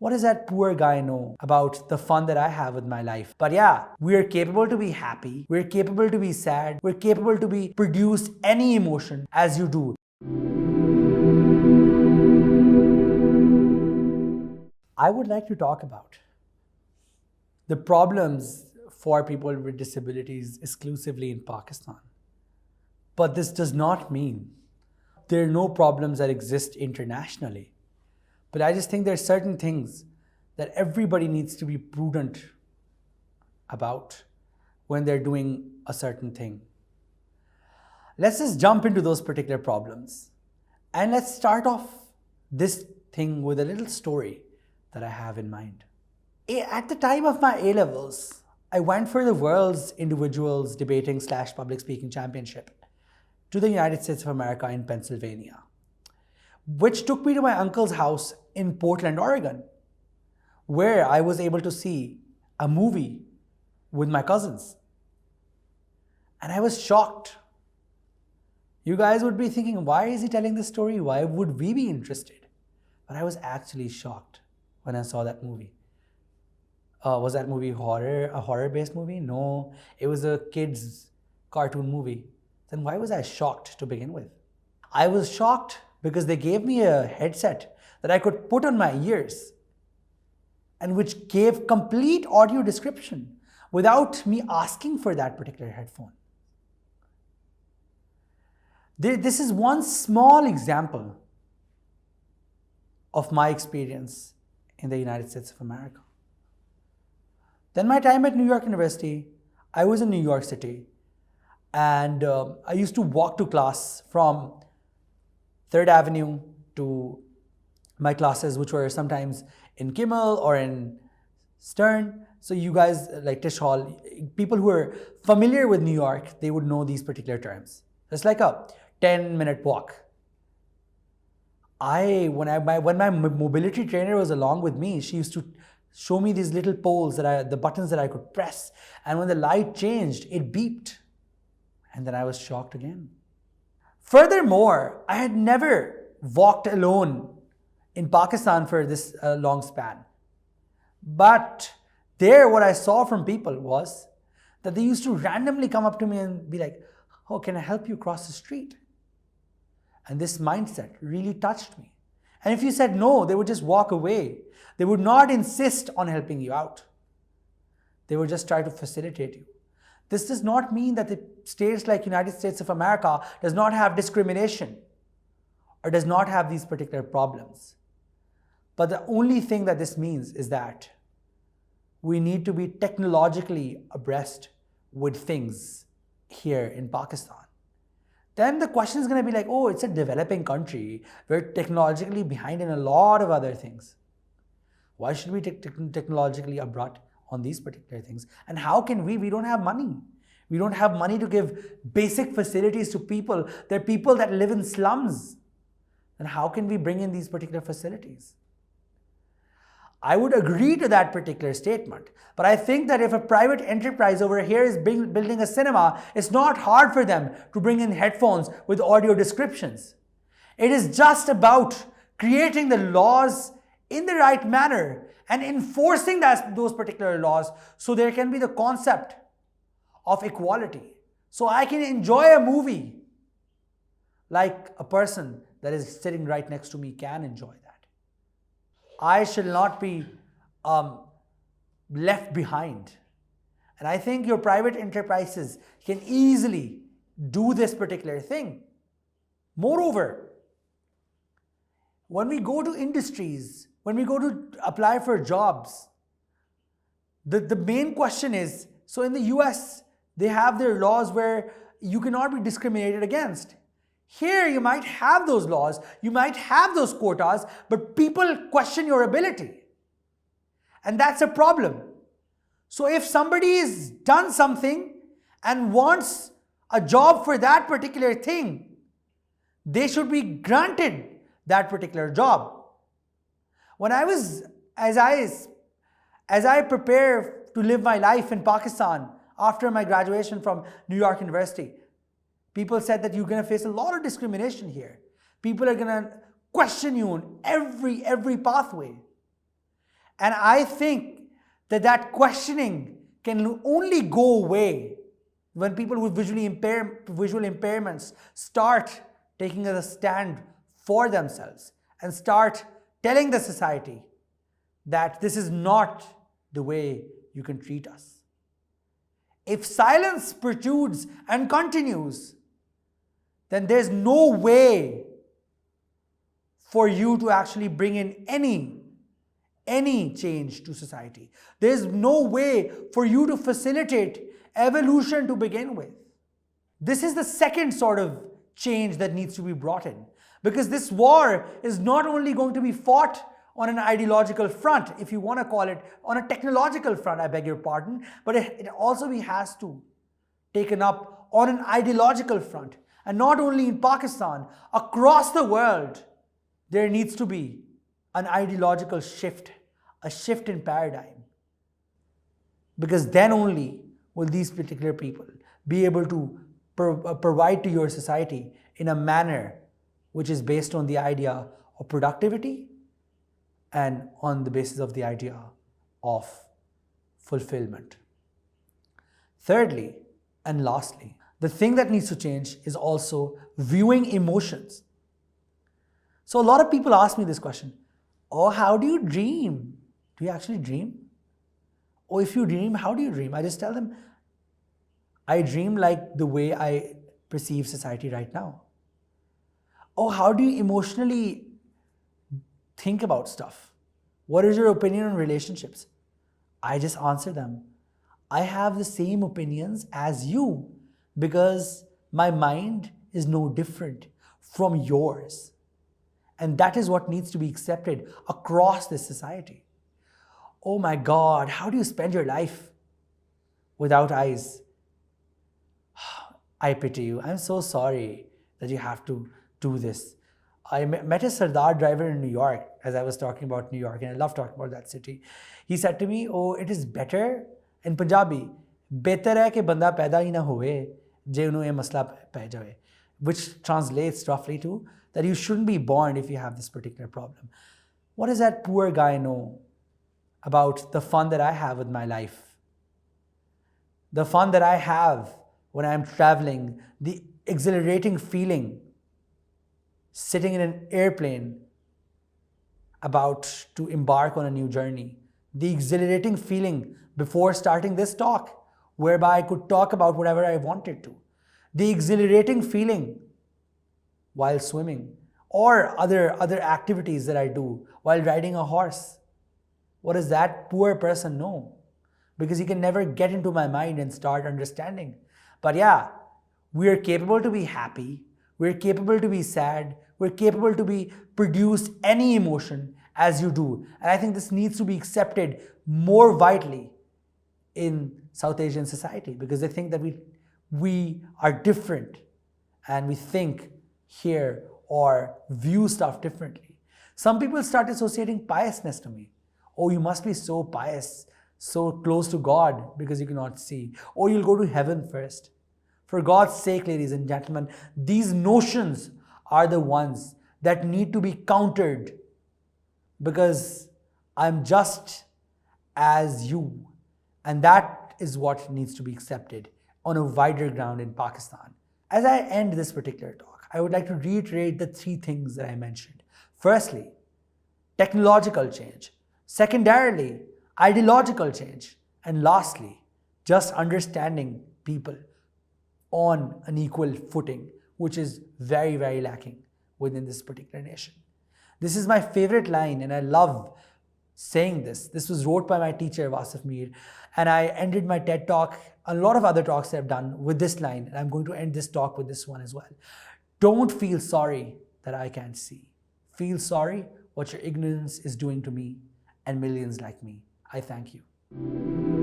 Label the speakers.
Speaker 1: What does that poor guy know about the fun that I have with my life? But yeah, we are capable to be happy. We're capable to be sad. We're capable to be produce any emotion as you do. I would like to talk about the problems for people with disabilities exclusively in Pakistan. But this does not mean there are no problems that exist internationally. But I just think there are certain things that everybody needs to be prudent about when they're doing a certain thing. Let's just jump into those particular problems. And let's start off this thing with a little story that I have in mind. At the time of my A-levels, I went for the world's individuals debating / public speaking championship to the United States of America in Pennsylvania, which took me to my uncle's house in Portland, Oregon, where I was able to see a movie with my cousins. And I was shocked. You guys would be thinking, why is he telling this story? Why would we be interested? But I was actually shocked when I saw that movie. Was that movie a horror-based movie? No, it was a kid's cartoon movie. Then why was I shocked to begin with? I was shocked because they gave me a headset that I could put on my ears and which gave complete audio description without me asking for that particular headphone. This is one small example of my experience in the United States of America. Then my time at New York University, I was in New York City, and I used to walk to class from 3rd Avenue to my classes, which were sometimes in Kimmel or in Stern. So you guys, like Tisch Hall, people who are familiar with New York, they would know these particular terms. It's like a 10-minute walk. When my mobility trainer was along with me, she used to show me these little poles, the buttons that I could press. And when the light changed, it beeped. And then I was shocked again. Furthermore, I had never walked alone in Pakistan for this long span. But there, what I saw from people was that they used to randomly come up to me and be like, oh, can I help you cross the street? And this mindset really touched me. And if you said no, they would just walk away. They would not insist on helping you out. They would just try to facilitate you. This does not mean that the states like United States of America does not have discrimination or does not have these particular problems. But the only thing that this means is that we need to be technologically abreast with things here in Pakistan. Then the question is going to be like, oh, it's a developing country. We're technologically behind in a lot of other things. Why should we technologically abrupt on these particular things? And how can we don't have money. We don't have money to give basic facilities to people. There are people that live in slums. Then how can we bring in these particular facilities? I would agree to that particular statement. But I think that if a private enterprise over here is building a cinema, it's not hard for them to bring in headphones with audio descriptions. It is just about creating the laws in the right manner and enforcing those particular laws so there can be the concept of equality. So I can enjoy a movie like a person that is sitting right next to me can enjoy that. I shall not be left behind. And I think your private enterprises can easily do this particular thing. Moreover, when we go to industries, when we go to apply for jobs, the main question is, so in the US, they have their laws where you cannot be discriminated against. Here, you might have those laws, you might have those quotas, but people question your ability. And that's a problem. So if somebody has done something and wants a job for that particular thing, they should be granted that particular job. When I was, as I prepare to live my life in Pakistan after my graduation from New York University, people said that you're going to face a lot of discrimination here. People are going to question you on every pathway. And I think that questioning can only go away when people with visual impairments start taking a stand for themselves and start telling the society that this is not the way you can treat us. If silence protrudes and continues, then there's no way for you to actually bring in any change to society. There's no way for you to facilitate evolution to begin with. This is the second sort of change that needs to be brought in, because this war is not only going to be fought on an ideological front, if you want to call it, on a technological front, I beg your pardon, but it also has to taken up on an ideological front. And not only in Pakistan, across the world, there needs to be an ideological shift, a shift in paradigm. Because then only will these particular people be able to provide to your society in a manner which is based on the idea of productivity and on the basis of the idea of fulfillment. Thirdly, and lastly, the thing that needs to change is also viewing emotions. So a lot of people ask me this question, oh, how do you dream? Do you actually dream? Or if you dream, how do you dream? I just tell them, I dream like the way I perceive society right now. Oh, how do you emotionally think about stuff? What is your opinion on relationships? I just answer them, I have the same opinions as you because my mind is no different from yours. And that is what needs to be accepted across this society. Oh my God, how do you spend your life without eyes? I pity you. I'm so sorry that you have to do this. I met a Sardar driver in New York as I was talking about New York, and I love talking about that city. He said to me, oh, it is better in Punjabi, better hai ke banda paida hi na hoye, je unu ye masla peh jaye, which translates roughly to that you shouldn't be born if you have this particular problem. What does that poor guy know about the fun that I have with my life? The fun that I have when I'm traveling, the exhilarating feeling sitting in an airplane about to embark on a new journey, the exhilarating feeling before starting this talk, whereby I could talk about whatever I wanted to, the exhilarating feeling while swimming, or other activities that I do while riding a horse. What does that poor person know? Because he can never get into my mind and start understanding. But yeah, we are capable to be happy, we're capable to be sad, we're capable to be produce any emotion as you do. And I think this needs to be accepted more vitally in South Asian society, because they think that we are different and we think, hear, or view stuff differently. Some people start associating piousness to me. Oh, you must be so pious, so close to God because you cannot see. Or you'll go to heaven first. For God's sake, ladies and gentlemen, these notions are the ones that need to be countered, because I'm just as you. And that is what needs to be accepted on a wider ground in Pakistan. As I end this particular talk, I would like to reiterate the three things that I mentioned. Firstly, technological change. Secondarily, ideological change. And lastly, just understanding people on an equal footing, which is very, very lacking within this particular nation. This is my favorite line, and I love saying this. This was wrote by my teacher, Wasif Mir, and I ended my TED Talk, a lot of other talks that I've done, with this line, and I'm going to end this talk with this one as well. Don't feel sorry that I can't see. Feel sorry what your ignorance is doing to me and millions like me. I thank you.